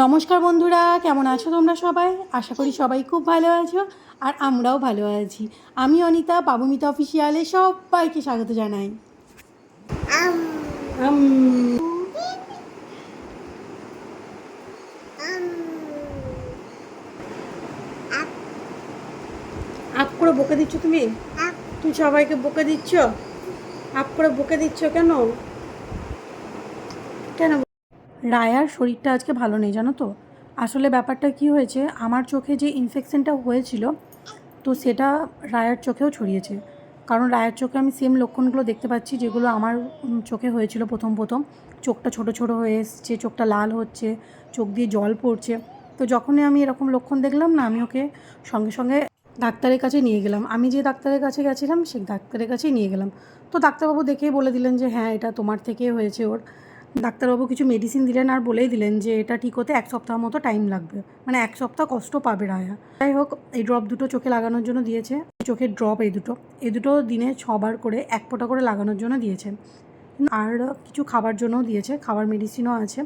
নমস্কার বন্ধুরা, কেমন আছো তোমরা সবাই? আশা করি সবাই খুব ভালো আছো আর আমরাও ভালো আছি। আমি অনিতা, বাবুমিতা অফিসিয়ালে সবাইকে স্বাগত জানাই। আপ করে বকে দিচ্ছ তুমি? তুমি সবাইকে বকে দিচ্ছ? আপ করে বকে দিচ্ছ কেন? কেন? রায়ার শরীরটা আজকে ভালো নেই, জানো তো। আসলে ব্যাপারটা কি হয়েছে, আমার চোখে যে ইনফেকশনটা হয়েছিল তো সেটা রায়ার চোখেও ছড়িয়েছে। কারণ রায়ার চোখে আমি সেম লক্ষণগুলো দেখতে পাচ্ছি যেগুলো আমার চোখে হয়েছিল প্রথম চোখটা ছোট ছোট হয়ে এসছে, চোখটা লাল হচ্ছে, চোখ দিয়ে জল পড়ছে। তো যখনই আমি এরকম লক্ষণ দেখলাম না, আমি ওকে সঙ্গে সঙ্গে ডাক্তারের কাছে নিয়ে গেলাম। আমি যে ডাক্তারের কাছে গেছিলাম সেই ডাক্তারের কাছেই নিয়ে গেলাম। তো ডাক্তারবাবু দেখেই বলে দিলেন যে হ্যাঁ, এটা তোমার থেকেই হয়েছে ওর। ডাক্তারবাবু কিছু মেডিসিন দিলেন আর বলেই দিলেন যে এটা ঠিক হতে 1 সপ্তাহ মতো টাইম লাগবে, মানে 1 সপ্তাহ কষ্ট পাবে রায়া। যাই হোক, এই ড্রপ দুটো চোখে লাগানোর জন্য দিয়েছে। চোখের ড্রপ এই দুটো দিনে 6বার করে 1 ফোঁটা করে লাগানোর জন্য দিয়েছে। আর কিছু খাবার জন্যও দিয়েছে, খাবার মেডিসিনও আছে।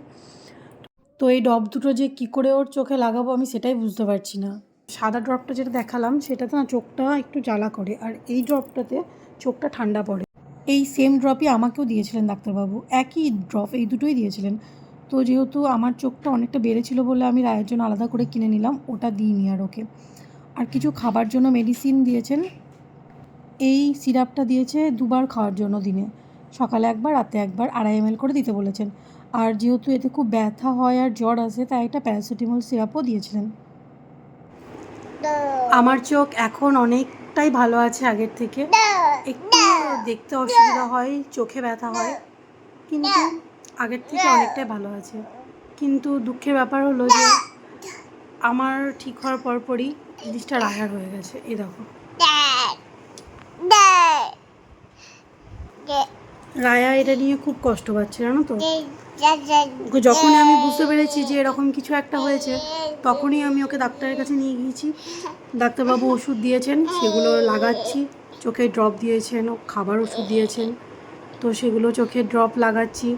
তো এই ড্রপ দুটো যে কী করে ওর চোখে লাগাবো আমি সেটাই বুঝতে পারছি না। সাদা ড্রপটা যেটা দেখালাম সেটাতে না চোখটা একটু জ্বালা করে, আর এই ড্রপটাতে চোখটা ঠান্ডা পড়ে। এই সেম ড্রপই আমাকেও দিয়েছিলেন ডাক্তারবাবু, একই ড্রপ, এই দুটোই দিয়েছিলেন। তো যেহেতু আমার চোখটা অনেকটা বেড়েছিল বলে আমি রায়ের জন্য আলাদা করে কিনে নিলাম, ওটা দিইনি আর ওকে। আর কিছু খাবার জন্য মেডিসিন দিয়েছেন। এই সিরাপটা দিয়েছে 2বার খাওয়ার জন্য দিনে, সকালে 1বার, রাতে 1বার, 2.5 ml করে দিতে বলেছেন। আর যেহেতু এতে খুব ব্যথা হয় আর জ্বর আসে, তাই একটা প্যারাসিটামল সিরাপও দিয়েছিলেন। আমার চোখ এখন অনেকটাই ভালো আছে আগের থেকে। একটু দেখতে অসুবিধা হয়, চোখে ব্যথা হয়, কিন্তু আগের থেকে অনেকটাই ভালো আছে। কিন্তু দুঃখের ব্যাপার হলো যে আমার ঠিক হওয়ার পরপরই জিনিসটা রায়ার হয়ে গেছে। এই দেখো, রায়া এটা নিয়ে খুব কষ্ট পাচ্ছে, জানো তো। যখনই আমি বুঝতে পেরেছি যে এরকম কিছু একটা হয়েছে, তখনই আমি ওকে ডাক্তারের কাছে নিয়ে গিয়েছি। ডাক্তারবাবু ওষুধ দিয়েছেন, সেগুলো লাগাচ্ছি। চোখে ড্রপ দিয়েছেন, খাবার ওষুধ দিয়েছেন, তো সেগুলো চোখের ড্রপ লাগাচ্ছি,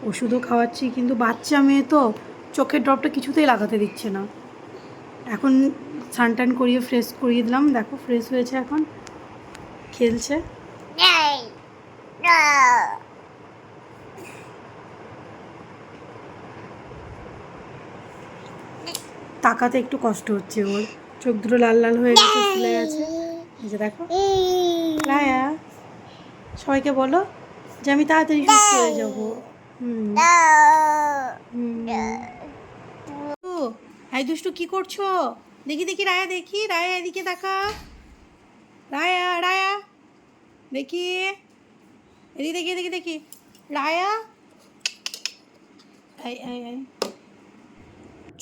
ওষুধও খাওয়াচ্ছি। কিন্তু বাচ্চা মেয়ে তো চোখের ড্রপটা কিছুতেই লাগাতে দিচ্ছে না। এখন স্নান টান করিয়ে ফ্রেশ করিয়ে দিলাম, দেখো ফ্রেশ হয়েছে, এখন খেলছে। তাকাতে একটু কষ্ট হচ্ছে ওর, চোখ দুটো লাল লাল হয়ে গেছে, ফুলে গেছে। এই যে দেখো, রায়া সবাইকে বলো যে আমি তাড়াতাড়ি সুস্থ হয়ে যাবো। হাই দুষ্টু, কি করছো? দেখি দেখি রায়া, দেখি রায়া, এদিকে দেখা। রায়া রায়া দেখি, এদিকে দেখি, এদিকে দেখি রায়া।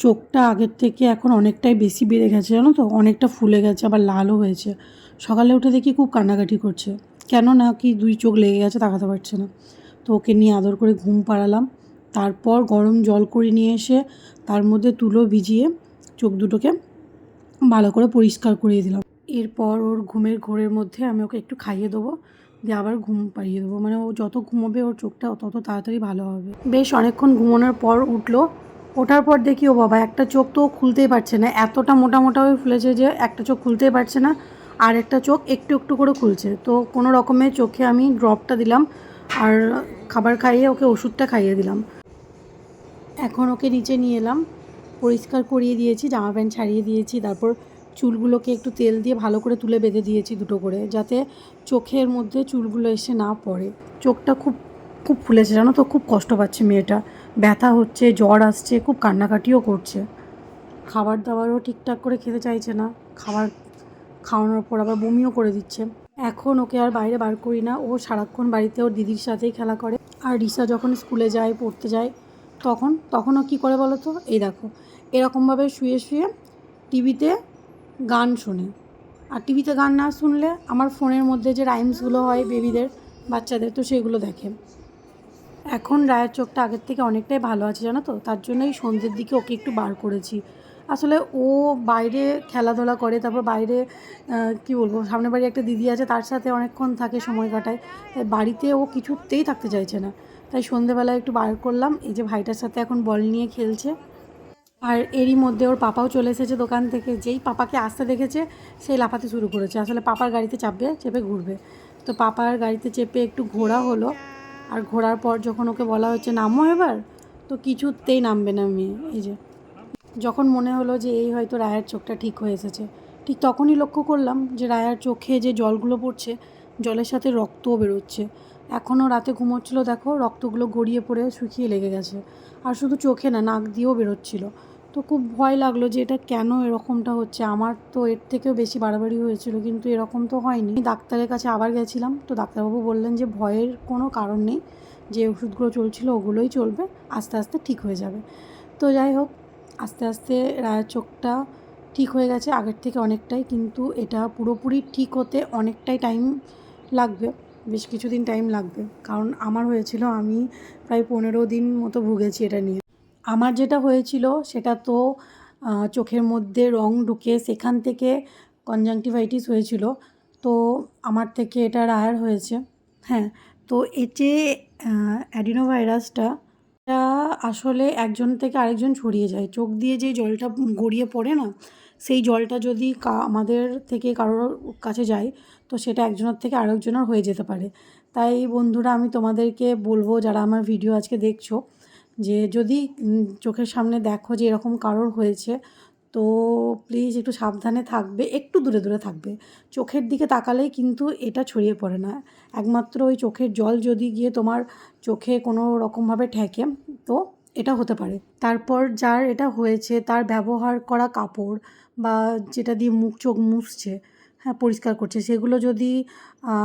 চোখটা আগের থেকে এখন অনেকটাই বেশি বেড়ে গেছে, জানো তো, অনেকটা ফুলে গেছে, আবার লালও হয়েছে। সকালে উঠে দেখি খুব কান্নাকাটি করছে, কেন না কি 2 চোখ লেগে গেছে, তাকাতে পারছে না। তো ওকে নিয়ে আদর করে ঘুম পাড়ালাম। তারপর গরম জল করে নিয়ে এসে তার মধ্যে তুলো ভিজিয়ে চোখ দুটোকে ভালো করে পরিষ্কার করিয়ে দিলাম। এরপর ওর ঘুমের ঘোরের মধ্যে আমি ওকে একটু খাইয়ে দেবো, দিয়ে আবার ঘুম পাড়িয়ে দেবো। মানে ও যত ঘুমোবে ওর চোখটা তত তাড়াতাড়ি ভালো হবে। বেশ অনেকক্ষণ ঘুমানোর পর উঠলো। ওঠার পর দেখি ও বাবা, একটা চোখ তো খুলতেই পারছে না, এতটা মোটা মোটা হয়ে ফুলেছে যে একটা চোখ খুলতেই পারছে না, আর একটা চোখ একটু একটু করে খুলছে। তো কোনো রকমে চোখে আমি ড্রপটা দিলাম আর খাবার খাইয়ে ওকে ওষুধটা খাইয়ে দিলাম। এখন ওকে নিচে নিয়ে এলাম, পরিষ্কার করিয়ে দিয়েছি, জামা প্যান্ট ছাড়িয়ে দিয়েছি, তারপর চুলগুলোকে একটু তেল দিয়ে ভালো করে তুলে বেঁধে দিয়েছি দুটো করে, যাতে চোখের মধ্যে চুলগুলো এসে না পড়ে। চোখটা খুব খুব ফুলেছে, জানো তো, খুব কষ্ট পাচ্ছে মেয়েটা, ব্যথা হচ্ছে, জ্বর আসছে, খুব কান্নাকাটিও করছে। খাবার দাবারও ঠিকঠাক করে খেতে চাইছে না, খাবার খাওয়ানোর পর আবার বমিও করে দিচ্ছে। এখন ওকে আর বাইরে বার করি না, ও সারাক্ষণ বাড়িতে ওর দিদির সাথেই খেলা করে। আর রিসা যখন স্কুলে যায়, পড়তে যায়, তখনও কী করে বলো তো, এই দেখো এরকমভাবে শুয়ে শুয়ে টিভিতে গান শোনে। আর টিভিতে গান না শুনলে আমার ফোনের মধ্যে যে রাইমসগুলো হয় বেবিদের, বাচ্চাদের, তো সেগুলো দেখে। এখন রায়ের চোখটা আগের থেকে অনেকটাই ভালো আছে, জানো তো, তার জন্যই সন্ধ্যের দিকে ওকে একটু বার করেছি। আসলে ও বাইরে খেলাধুলা করে, তারপর বাইরে কি বলবো, সামনের বাড়ি একটা দিদি আছে, তার সাথে অনেকক্ষণ থাকে, সময় কাটায়। তাই বাড়িতে ও কিছুতেই থাকতে চাইছে না, তাই সন্ধ্যেবেলায় একটু বার করলাম। এই যে ভাইটার সাথে এখন বল নিয়ে খেলছে। আর এরই মধ্যে ওর পাপাও চলে এসেছে দোকান থেকে। যেই পাপাকে আসতে দেখেছে সেই লাফাতে শুরু করেছে। আসলে পাপার গাড়িতে চাপবে, চেপে ঘুরবে। তো পাপার গাড়িতে চেপে একটু ঘোরা হলো। আর ঘোরার পর যখন ওকে বলা হচ্ছে নামো এবার, তো কিছুতেই নামবে না মেয়ে। এই যে যখন মনে হলো যে এই হয়তো রায়ার চোখটা ঠিক হয়ে এসেছে, ঠিক তখনই লক্ষ্য করলাম যে রায়ার চোখে যে জলগুলো পড়ছে, জলের সাথে রক্তও বেরোচ্ছে। এখনও রাতে ঘুমোচ্ছিল, দেখো রক্তগুলো গড়িয়ে পড়ে শুকিয়ে লেগে গেছে। আর শুধু চোখে না, নাক দিয়েও বেরোচ্ছিল। তো খুব ভয় লাগলো যে এটা কেন এরকমটা হচ্ছে। আমার তো এর থেকেও বেশি বাড়াবাড়ি হয়েছিল, কিন্তু এরকম তো হয়নি। ডাক্তারের কাছে আবার গেছিলাম, তো ডাক্তারবাবু বললেন যে ভয়ের কোনো কারণ নেই, যে ওষুধগুলো চলছিল ওগুলোই চলবে, আস্তে আস্তে ঠিক হয়ে যাবে। তো যাই হোক, আস্তে আস্তে রায়ের চোখটা ঠিক হয়ে গেছে আগের থেকে অনেকটাই, কিন্তু এটা পুরোপুরি ঠিক হতে অনেকটাই টাইম লাগবে, বেশ কিছুদিন টাইম লাগবে। কারণ আমার হয়েছিল, আমি প্রায় 15 দিন মতো ভুগেছি এটা নিয়ে। আমার যেটা হয়েছিল সেটা তো চোখের মধ্যে রং ঢুকে সেখান থেকে কনজাংটিভাইটিস হয়েছিল। তো আমার থেকে এটা রায়ার হয়েছে। হ্যাঁ, তো এই যে অ্যাডিনোভাইরাসটা, এটা আসলে একজন থেকে আরেকজন ছড়িয়ে যায়। চোখ দিয়ে যে জলটা গড়িয়ে পড়ে না, সেই জলটা যদি আমাদের থেকে কারোর কাছে যায়, তো সেটা একজনের থেকে আরেকজনের হয়ে যেতে পারে। তাই বন্ধুরা, আমি তোমাদেরকে বলবো, যারা আমার ভিডিও আজকে দেখছো, যে যদি চোখের সামনে দেখো যে এরকম কারোর হয়েছে, তো প্লিজ একটু সাবধানে থাকবে, একটু দূরে দূরে থাকবে। চোখের দিকে তাকালেই কিন্তু এটা ছড়িয়ে পড়ে না। একমাত্র ওই চোখের জল যদি গিয়ে তোমার চোখে কোনো রকমভাবে ঠেকে, তো এটা হতে পারে। তারপর যার এটা হয়েছে তার ব্যবহার করা কাপড় বা যেটা দিয়ে মুখ চোখ মুছছে, হ্যাঁ, পরিষ্কার করছে, সেগুলো যদি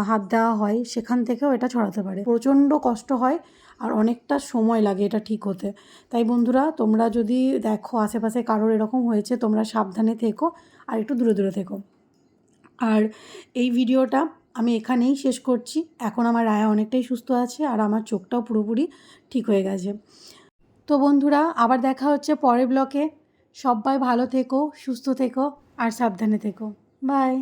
হাত দেওয়া হয়, সেখান থেকেও এটা ছড়াতে পারে। প্রচণ্ড কষ্ট হয় আর অনেকটা সময় লাগে এটা ঠিক হতে। তাই বন্ধুরা, তোমরা যদি দেখো আশেপাশে কারোর এরকম হয়েছে, তোমরা সাবধানে থেকো আর একটু দূরে দূরে থেকো। আর এই ভিডিওটা আমি এখানেই শেষ করছি। এখন আমার রায়া অনেকটাই সুস্থ আছে আর আমার চোখটাও পুরোপুরি ঠিক হয়ে গেছে। তো বন্ধুরা, আবার দেখা হচ্ছে পরের ব্লকে। সবাই ভালো থেকো, সুস্থ থেকো আর সাবধানে থেকো। বাই।